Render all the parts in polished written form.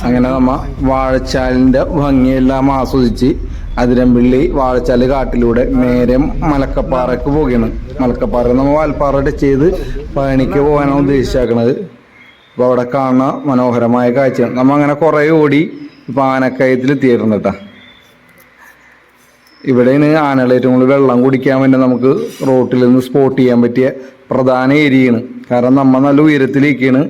അങ്ങനെ നമ്മ വാഴച്ചാലിന്റെ ഭംഗിയെല്ലാം ആസ്വദിച്ച് അതിരമ്പിള്ളി വാഴച്ചാല് കാട്ടിലൂടെ നേരെ മലക്കപ്പാറക്ക് പോവുകയാണ്. മലക്കപ്പാറ നമ്മൾ വാൽപ്പാറ ടച്ച് ചെയ്ത് പഴനിക്ക് പോകാനാണ് ഉദ്ദേശിച്ചേക്കണത്. അപ്പോൾ അവിടെ കാണുന്ന മനോഹരമായ കാഴ്ച. നമ്മ അങ്ങനെ കുറേ ഓടി ഇപ്പം ആനക്കയത്തിൽ എത്തിയിട്ടുണ്ട് കേട്ടോ. ഇവിടെയാണ് ആനകൾ ഏറ്റവും കൂടുതൽ വെള്ളം കുടിക്കാൻ വേണ്ടി നമുക്ക് റോട്ടിൽ നിന്ന് സ്പോട്ട് ചെയ്യാൻ പറ്റിയ പ്രധാന ഏരിയയാണ്. കാരണം നമ്മൾ നല്ല ഉയരത്തിലേക്കാണ്.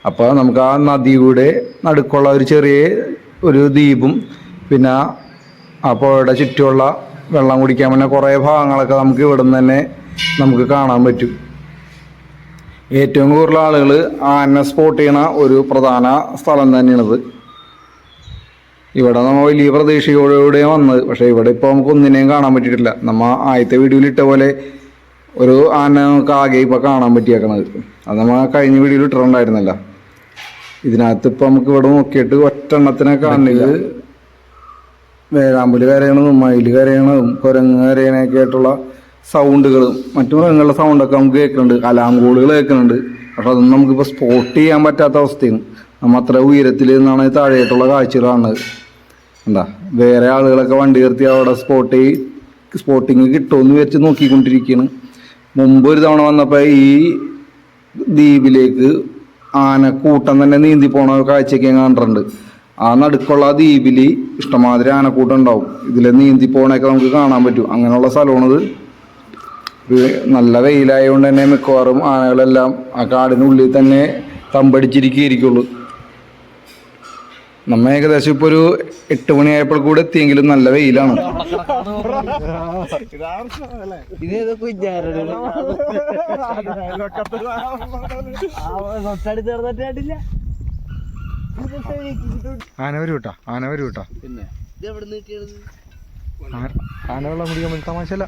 അപ്പോൾ നമുക്ക് ആ നദിയുടെ നടുക്കുള്ള ഒരു ചെറിയ ഒരു ദ്വീപും പിന്നെ ആ പുഴയുടെ ചുറ്റുമുള്ള വെള്ളം കുടിക്കാൻ പറ്റുന്ന കുറേ ഭാഗങ്ങളൊക്കെ നമുക്ക് ഇവിടെ നിന്ന് തന്നെ നമുക്ക് കാണാൻ പറ്റും. ഏറ്റവും കൂടുതൽ ആളുകൾ ആന സ്പോട്ട് ചെയ്യണ ഒരു പ്രധാന സ്ഥലം തന്നെയാണിത്. ഇവിടെ നമ്മൾ വലിയ പ്രതീക്ഷയോടെ വന്നത്. പക്ഷേ ഇവിടെ ഇപ്പോൾ നമുക്ക് ഒന്നിനെയും കാണാൻ പറ്റിയിട്ടില്ല. നമ്മൾ ആദ്യത്തെ വീഡിയോയിൽ ഇട്ട പോലെ ഒരു ആന നമുക്ക് ആകെ ഇപ്പോൾ കാണാൻ പറ്റിയേക്കണത്. അത് നമ്മൾ കഴിഞ്ഞ വീഡിയോയിൽ ഇട്ടിട്ടുണ്ടായിരുന്നല്ല. ഇതിനകത്ത് ഇപ്പം നമുക്ക് ഇവിടെ നോക്കിയിട്ട് ഒറ്റെണ്ണത്തിനെ കാണുന്നത് വേഴാമ്പല് കരയണതും മയിൽ കരയണതും കുരങ്ങ് കരയണൊക്കെ ആയിട്ടുള്ള സൗണ്ടുകളും മറ്റു മൃഗങ്ങളുടെ സൗണ്ടൊക്കെ നമുക്ക് കേൾക്കുന്നുണ്ട്. അലാംകൂളുകൾ കേൾക്കുന്നുണ്ട്. പക്ഷെ അതൊന്നും നമുക്കിപ്പോൾ സ്പോട്ട് ചെയ്യാൻ പറ്റാത്ത അവസ്ഥയാണ്. നമ്മൾ അത്ര ഉയരത്തിൽ നിന്നാണ് താഴെയായിട്ടുള്ള കാഴ്ചകൾ കാണുന്നത്. എന്താ വേറെ ആളുകളൊക്കെ വണ്ടി നിർത്തി അവിടെ സ്പോട്ടിങ് കിട്ടുമെന്ന് വിചാരിച്ച് നോക്കിക്കൊണ്ടിരിക്കുകയാണ്. മുമ്പ് ഒരു തവണ വന്നപ്പോൾ ഈ ദ്വീപിലേക്ക് ആനക്കൂട്ടം തന്നെ നീന്തി പോണ കാഴ്ചയൊക്കെ ഞാൻ കണ്ടിട്ടുണ്ട്. ആ നടുക്കുള്ള ആ ദ്വീപിൽ ഇഷ്ടമാതിരി ആനക്കൂട്ടം ഉണ്ടാവും. ഇതിൽ നീന്തി പോണൊക്കെ നമുക്ക് കാണാൻ പറ്റും. അങ്ങനെയുള്ള സ്ഥലമാണിത്. നല്ല വെയിലായതുകൊണ്ട് തന്നെ മിക്കവാറും ആനകളെല്ലാം ആ കാടിനുള്ളിൽ തന്നെ തമ്പടിച്ചിരിക്കുകയുള്ളൂ. നമ്മ ഏകദേശം ഇപ്പോൾ ഒരു 8 മണിയായപ്പോൾ കൂടെ എത്തിയെങ്കിലും നല്ല വെയിലാണ്. ആന വരും കേട്ടോ. പിന്നെ ആനവെള്ളം കുടിക്കാൻ വരും. തമാശല്ല,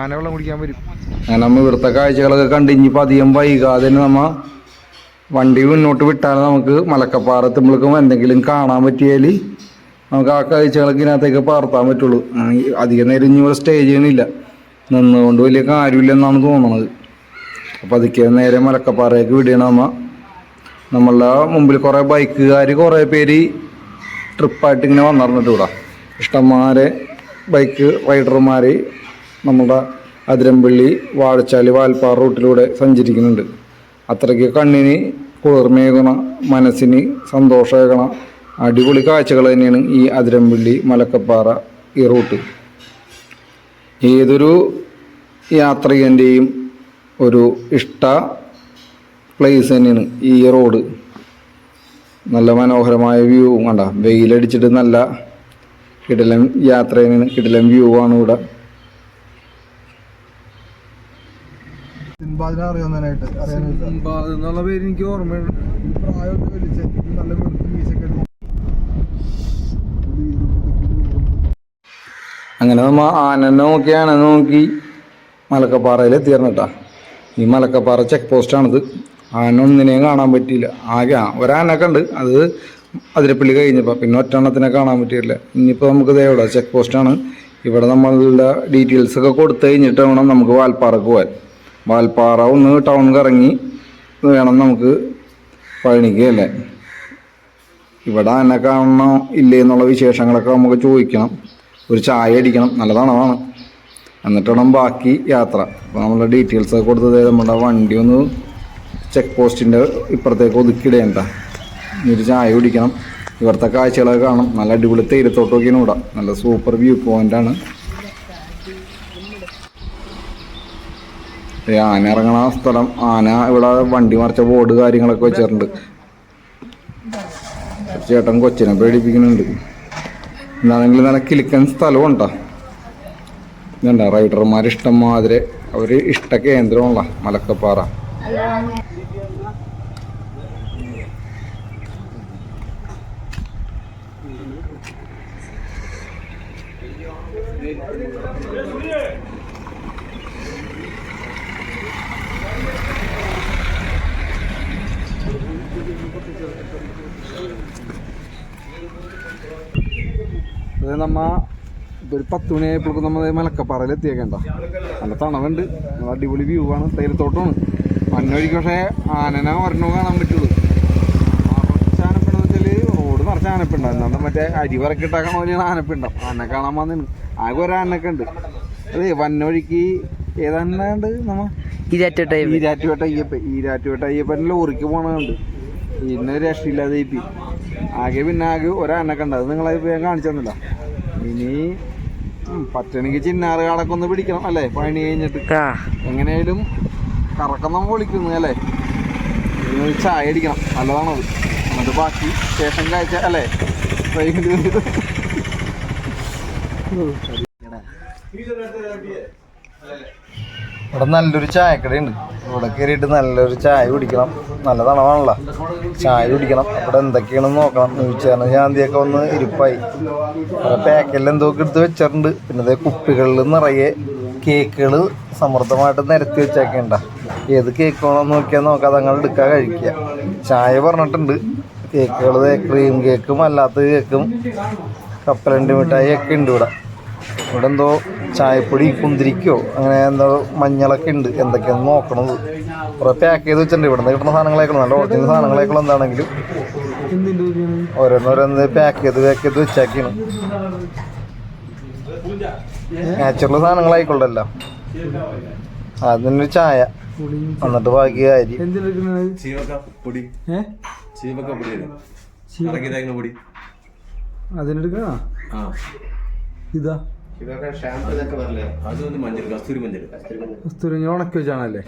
ആനവെള്ളം കുടിക്കാൻ വരും. അങ്ങനെ നമ്മ ഇവിടുത്തെ കാഴ്ചകളൊക്കെ കണ്ട് ഇനിയിപ്പോൾ അധികം വൈകാതെ തന്നെ നമ്മ വണ്ടി മുന്നോട്ട് വിട്ടാൽ നമുക്ക് മലക്കപ്പാറത്തുമ്പോഴേക്കും എന്തെങ്കിലും കാണാൻ പറ്റിയാൽ നമുക്ക് ആ കാഴ്ചകളൊക്കെ ഇതിനകത്തേക്ക് പകർത്താൻ പറ്റുള്ളൂ. അധികം നേരം ഇനി ഇവിടെ സ്റ്റേ ചെയ്യണില്ല. നിന്നുകൊണ്ട് വലിയ കാര്യമില്ലെന്നാണ് തോന്നുന്നത്. അപ്പോൾ അതൊക്കെ നേരെ മലക്കപ്പാറയ്ക്ക് വിടുകയാണ്. നമ്മളുടെ മുമ്പിൽ കുറേ ബൈക്കുകാർ കുറേ പേര് ട്രിപ്പായിട്ട് ഇങ്ങനെ വന്നിരുന്നിട്ട് ഇവിടെ ഇഷ്ടംമാരെ ബൈക്ക് റൈഡർമാർ നമ്മുടെ അതിരമ്പിള്ളി വാഴച്ചാല് വാൽപ്പാറ റൂട്ടിലൂടെ സഞ്ചരിക്കുന്നുണ്ട്. അത്രയ്ക്ക് കണ്ണിന് കുളിർമയേകണ മനസ്സിന് സന്തോഷമേകണ അടിപൊളി കാഴ്ചകൾ തന്നെയാണ് ഈ അതിരമ്പിള്ളി മലക്കപ്പാറ ഈ റൂട്ട്. ഏതൊരു യാത്രികൻ്റെയും ഒരു ഇഷ്ട പ്ലേസ് തന്നെയാണ് ഈ റോഡ്. നല്ല മനോഹരമായ വ്യൂ കണ്ട. വെയിലടിച്ചിട്ട് നല്ല കിടിലൻ യാത്ര തന്നെയാണ്. കിടിലൻ വ്യൂ ആണ് ഇവിടെ. എന്നുള്ള പേര് എനിക്ക് ഓർമ്മയുണ്ട്. അങ്ങനെ നമ്മ ആനനെ നോക്കി മലക്കപ്പാറയിൽ എത്തിയിരുന്നിട്ടാ. ഈ മലക്കപ്പാറ ചെക്ക് പോസ്റ്റാണിത്. ആന ഒന്നിനെയും കാണാൻ പറ്റിയില്ല. ആകെ ഒരാനൊക്കെ ഉണ്ട്. അത് അതിരപ്പള്ളി കഴിഞ്ഞപ്പോൾ പിന്നെ ഒറ്റെണ്ണത്തിനെ കാണാൻ പറ്റിയില്ല. ഇനിയിപ്പോൾ നമുക്ക് ഇവിടെ ചെക്ക് പോസ്റ്റാണ്. ഇവിടെ നമ്മളുടെ ഡീറ്റെയിൽസൊക്കെ കൊടുത്തു കഴിഞ്ഞിട്ട് വേണം നമുക്ക് വാൽപ്പാറക്ക് പോകാൻ. വാൽപ്പാറ ഒന്ന് ടൗൺ കറങ്ങി വേണം നമുക്ക് പഴനിക്ക് അല്ലേ. ഇവിടെ ആന കാണണോ ഇല്ലേ എന്നുള്ള വിശേഷങ്ങളൊക്കെ നമുക്ക് ചോദിക്കണം. ഒരു ചായ അടിക്കണം. നല്ല തണവാണ്. എന്നിട്ട് വേണം ബാക്കി യാത്ര. അപ്പോൾ നമ്മളുടെ ഡീറ്റെയിൽസൊക്കെ കൊടുത്തത് നമ്മുടെ വണ്ടി ഒന്ന് ചെക്ക് പോസ്റ്റിൻ്റെ ഇപ്പുറത്തേക്ക് ഒതുക്കിയിടേണ്ട. ഒരു ചായ കുടിക്കണം. ഇവിടുത്തെ കാഴ്ചകളൊക്കെ കാണും. നല്ല അടിപൊളി തേയിലത്തോട്ടമൊക്കെയാണ് ഇവിടെ. നല്ല സൂപ്പർ വ്യൂ പോയിൻ്റാണ്. ആന ഇറങ്ങണ സ്ഥലം. ആന ഇവിടെ വണ്ടി മറിച്ച ബോർഡ് കാര്യങ്ങളൊക്കെ വെച്ചിട്ടുണ്ട്. ചേട്ടൻ കൊച്ചിനെ പേടിപ്പിക്കുന്നുണ്ട്. എന്താണെങ്കിലും നല്ല കിളിക്കൻ സ്ഥലവും ഉണ്ടോ. ഇതുണ്ട റൈഡർമാർ ഇഷ്ടംമാതിരി അവർ ഇഷ്ട കേന്ദ്രമുള്ള മലക്കപ്പാറ. ഇത് നമ്മ ഒരു 10 മണിയായപ്പോഴേക്കും നമ്മൾ മലക്കപ്പാറയിൽ എത്തിയേക്കണ്ട. നല്ല തണവുണ്ട്. നല്ല അടിപൊളി വ്യൂ ആണ്. തേയിലത്തോട്ടമാണ്. മഞ്ഞൊഴിക്ക് പക്ഷേ ആനനെ ഒരെണ്ണോ കാണാൻ പറ്റുള്ളൂ. കുറച്ച് ആനപ്പെടുന്ന വെച്ചാൽ സ്വന്തം മറ്റേ അരി വറക്കിട്ടാക്കണ പോലെയാണ് ആനപ്പിണ്ടം. ആന കാണാൻ വന്നിന്. ആകെ ഒരാനൊക്കെ ഉണ്ട്. അതെ വന്നൊഴിക്ക് ഏതാണ്ട് നമ്മ ഈരാറ്റുപേട്ട അയ്യപ്പൻ ലോറിക്ക് പോണുണ്ട്. ഇന്ന് രക്ഷയില്ലാതെ ഇപ്പി ആകെ പിന്നെ ആകെ ഒരാനൊക്കെ ഉണ്ട്. അത് നിങ്ങളത് ഞാൻ കാണിച്ചു തന്നില്ല. ഇനി പറ്റണെങ്കിൽ ചിന്നാറ് കാടൊക്കെ ഒന്ന് പിടിക്കണം അല്ലേ പണി കഴിഞ്ഞിട്ട്. എങ്ങനെയായാലും കറക്കം നമ്മൾ വിളിക്കുന്നു അല്ലേ. ചായ അടിക്കണം, നല്ലതാണത്. എന്നിട്ട് ബാക്കി ശേഷം കാഴ്ച അല്ലേ. ഇവിടെ നല്ലൊരു ചായക്കടയുണ്ട്. ഇവിടെ കയറിയിട്ട് നല്ലൊരു ചായ കുടിക്കണം. നല്ല തണവാണല്ലോ, ചായ കുടിക്കണം. അവിടെ എന്തൊക്കെയാണെന്ന് നോക്കണം. ന്യൂസ് ശാന്തിയൊക്കെ ഒന്ന് ഇരിപ്പായി. പാക്കെല്ലാം എന്തൊക്കെ എടുത്ത് വെച്ചിട്ടുണ്ട്. പിന്നെ അതേ കുപ്പികളിൽ നിറയെ കേക്കുകൾ സമൃദ്ധമായിട്ട് നിരത്തി വെച്ചൊക്കെയുണ്ട. ഏത് കേക്ക് വേണമെന്ന് നോക്കിയാൽ നോക്കാം, അതങ്ങൾ എടുക്കുക കഴിക്കുക. ചായ പറഞ്ഞിട്ടുണ്ട്. കേക്കുകൾ ക്രീം കേക്കും അല്ലാത്ത കേക്കും കപ്പലണ്ടി മിഠായി ഒക്കെ ഉണ്ട് ഇവിടെ. ഇവിടെ എന്തോ ചായപ്പൊടി കുന്തിരിക്കോ അങ്ങനെ എന്തോ മഞ്ഞളൊക്കെ ഉണ്ട്. എന്തൊക്കെയാണെന്ന് നോക്കണത്. കുറെ പാക്ക് ചെയ്ത് വെച്ചിട്ടുണ്ട്. ഇവിടെ നിന്ന് കിട്ടുന്ന സാധനങ്ങളേക്കുള്ള നല്ല ഒറിജിനൽ സാധനങ്ങളേക്കുള്ള എന്താണെങ്കിലും ഓരോന്നോരോന്ന് പാക്ക് ചെയ്ത് വെച്ചാക്കിയാണ്. നാച്ചുറൽ സാധനങ്ങളായിക്കൊള്ളല്ലോ. അതിനൊരു ചായ എന്നിട്ട് ബാക്കി അരി. അതിനെടുക്കണ ഇതാ കസ്തൂരി ഉണക്കി വെച്ചാണല്ലേ.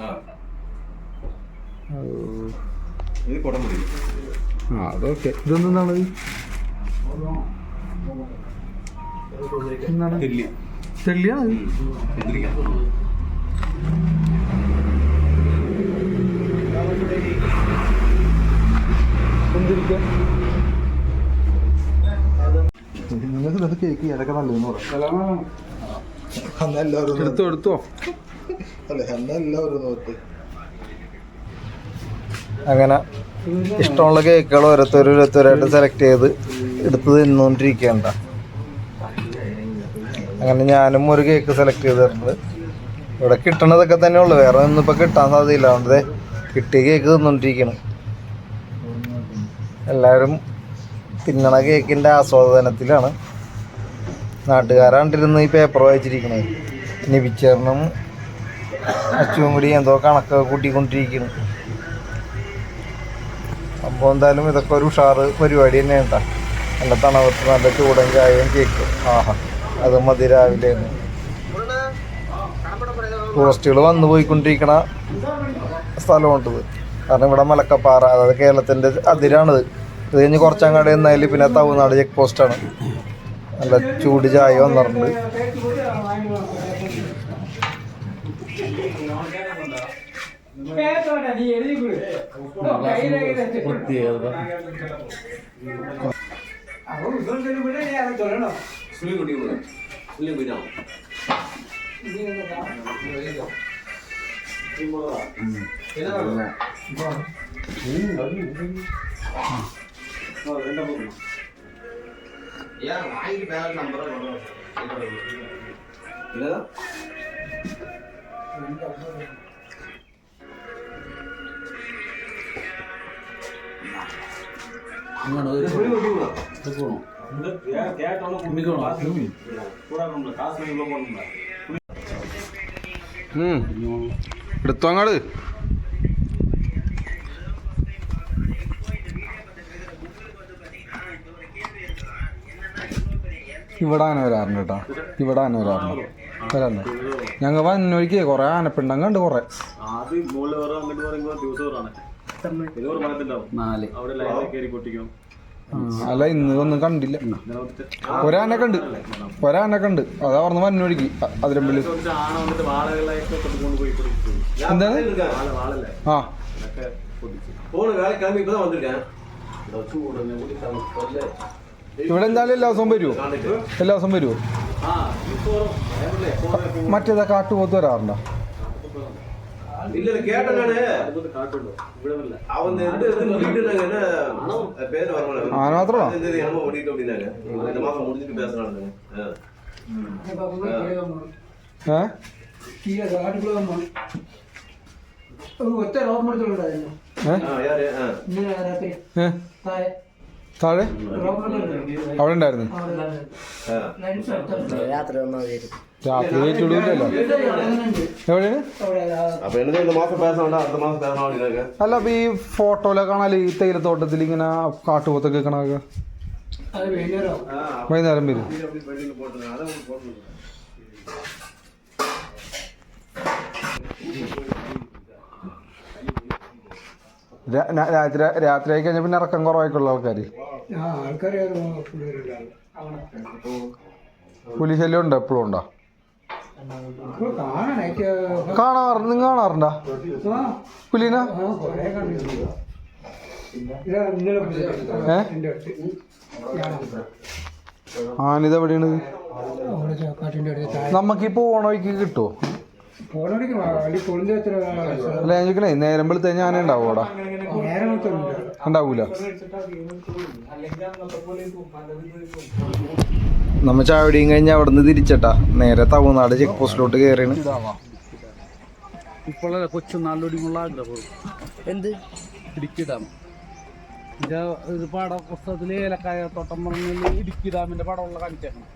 ആ അതൊക്കെ. ഇതൊന്നാണ് തെള്ളിയാണ്. കേക്ക് അതൊക്കെ നല്ലതെന്ന് പറയാം. എടുത്തോ അങ്ങനെ ഇഷ്ടമുള്ള കേക്കുകൾ ഓരോരുത്തരായിട്ട് സെലക്ട് ചെയ്ത് എടുത്ത് തിന്നുകൊണ്ടിരിക്കേണ്ട. അങ്ങനെ ഞാനും ഒരു കേക്ക് സെലക്ട് ചെയ്തിട്ടുണ്ട്. ഇവിടെ കിട്ടണതൊക്കെ തന്നെ ഉള്ളു, വേറെ ഒന്നും ഇപ്പം കിട്ടാൻ സാധ്യതയില്ല. അതുകൊണ്ട് കിട്ടിയ കേക്ക് തിന്നുകൊണ്ടിരിക്കണം. എല്ലാവരും തിന്നണ കേക്കിൻ്റെ ആസ്വാദനത്തിലാണ്. നാട്ടുകാരാണ്ടിരുന്ന് ഈ പേപ്പർ വായിച്ചിരിക്കണത്. നിബിച്ചേർന്നും അച്ചുവും കൂടി എന്തോ കണക്കൊക്കെ കൂട്ടിക്കൊണ്ടിരിക്കുന്നു. അപ്പോൾ എന്തായാലും ഇതൊക്കെ ഒരു ഉഷാറ് പരിപാടി തന്നെ ഉണ്ടാ. നല്ല തണുപ്പത്ത് നല്ല ചൂടൻ ചായയും കേക്കും. ആഹാ അത് മതി രാവിലെ. ടൂറിസ്റ്റുകൾ വന്നു പോയിക്കൊണ്ടിരിക്കണ സ്ഥലമുണ്ടത്. കാരണം ഇവിടെ മലക്കപ്പാറ, അതായത് കേരളത്തിൻ്റെ അതിരാണിത്. ഇത് കഴിഞ്ഞ് കുറച്ചങ്ങാട് എന്നാലും പിന്നെ തമിഴ്നാട് ചെക്ക് പോസ്റ്റാണ്. നല്ല ചൂട് ചായ വന്നിട്ടുണ്ട്. എടുത്തോ അങ്ങോട്ട്. ഇവിടെ ആന വരാറുണ്ട് കേട്ടോ. ഇവിടെ ആന വരാറുണ്ട്. ഞങ്ങൾ വന്നൊരിക്കേ കുറെ ആനപ്പിണ്ടം കണ്ട് കുറെ. അല്ല ഇന്ന് ഒന്നും കണ്ടില്ല. ഒരാനൊക്കെ ഉണ്ട്, ഒരാനൊക്കെ ഉണ്ട്. അതാ പറഞ്ഞ് വന്നൊഴുകി അതിരമ്പള്ളി. എന്താണ്? ആ ഇവിടെ എന്തായാലും എല്ലാ ദിവസവും വരുമോ? എല്ലാ ദിവസവും വരുമോ? മറ്റേതാ കാട്ടുപോത്ത് വരാറുണ്ടോ? ആന മാത്രമാണോ? താഴെ അവിടെ ഉണ്ടായിരുന്നു. രാത്രി ചുടൂലല്ലോ. എവിടെയാണ്? അല്ല അപ്പൊ ഈ ഫോട്ടോയിലൊക്കെ കാണാല് ഈ തേയിലത്തോട്ടത്തിൽ ഇങ്ങനെ കാട്ടുപോത്തൊക്കെ വെക്കണൊക്കെ വൈകുന്നേരം വരും. രാത്രി ആയി കഴിഞ്ഞാൽ പിന്നെ ഇറക്കം കുറവായിട്ടുള്ള ആൾക്കാര്. പുലി ശല്യം ഉണ്ടോ? എപ്പോഴും ഉണ്ടോ? കാണാറുണ്ട്. നിങ്ങൾ കാണാറുണ്ടോ പുലിനെ? ആനിത് എവിടെയാണ്? നമുക്ക് ഈ പോണ വഴിക്ക് കിട്ടുമോ? അല്ല ഞാൻ ചോദിക്കണേ, നേരം വെളുത്ത ഞാൻ ഉണ്ടാവും അവിടെ? ഉണ്ടാവൂല. നമ്മ ചാവടിയും കഴിഞ്ഞ് അവിടെ നിന്ന് തിരിച്ചട്ടാ നേരെ തമിഴ്നാട് ചെക്ക് പോസ്റ്റിലോട്ട് കയറിയാണ്. ഇപ്പോഴല്ലേ കൊച്ചുനാളിലൊടിമുള്ള ആഗ്രഹം എന്ത് ഇടുക്കി ഡാം. ഇത് പാട പുസ്തകത്തില് ഏലക്കായ തോട്ടം പറഞ്ഞ ഇടുക്കി ഡാമിന്റെ പടമുള്ള കാണിച്ചേക്കണം.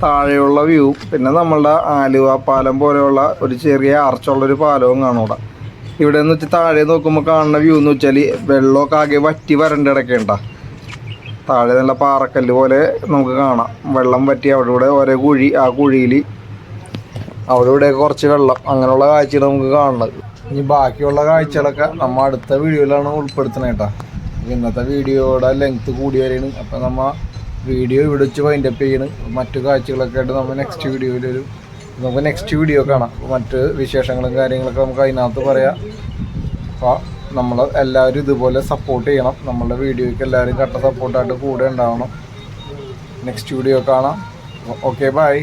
താഴെയുള്ള വ്യൂ, പിന്നെ നമ്മളുടെ ആലുവ പാലം പോലെയുള്ള ഒരു ചെറിയ ആർച്ചുള്ളൊരു പാലവും കാണൂടെ. ഇവിടെ എന്ന് വെച്ചാൽ താഴെ നോക്കുമ്പോൾ കാണുന്ന വ്യൂ എന്ന് വെച്ചാൽ വെള്ളമൊക്കെ ആകെ വറ്റി വരണ്ട ഇടയ്ക്കുണ്ട. താഴെ നല്ല പാറക്കല്ല് പോലെ നമുക്ക് കാണാം. വെള്ളം വറ്റി അവിടെ ഇവിടെ ഓരോ കുഴി, ആ കുഴിയിൽ അവിടെ ഇവിടെ കുറച്ച് വെള്ളം, അങ്ങനെയുള്ള കാഴ്ചകൾ നമുക്ക് കാണുന്നത്. ഇനി ബാക്കിയുള്ള കാഴ്ചകളൊക്കെ നമ്മൾ അടുത്ത വീഡിയോയിലാണ് ഉൾപ്പെടുത്തണത് കേട്ടോ. ഇന്നത്തെ വീഡിയോയുടെ ലെങ്ത്ത് കൂടി വരെയാണ്. അപ്പം നമ്മൾ വീഡിയോ ഇവിടെ വെച്ച് വൈൻഡപ്പ് ചെയ്യണം. മറ്റു കാഴ്ചകളൊക്കെ ആയിട്ട് നമ്മൾ നെക്സ്റ്റ് വീഡിയോയിൽ വരും. നമുക്ക് നെക്സ്റ്റ് വീഡിയോ കാണാം. മറ്റ് വിശേഷങ്ങളും കാര്യങ്ങളൊക്കെ നമുക്ക് അതിനകത്ത് പറയാം. അപ്പോൾ നമ്മൾ എല്ലാവരും ഇതുപോലെ സപ്പോർട്ട് ചെയ്യണം. നമ്മളുടെ വീഡിയോയ്ക്ക് എല്ലാവരും കട്ട സപ്പോർട്ടായിട്ട് കൂടെ ഉണ്ടാവണം. നെക്സ്റ്റ് വീഡിയോ കാണാം. Okay bye.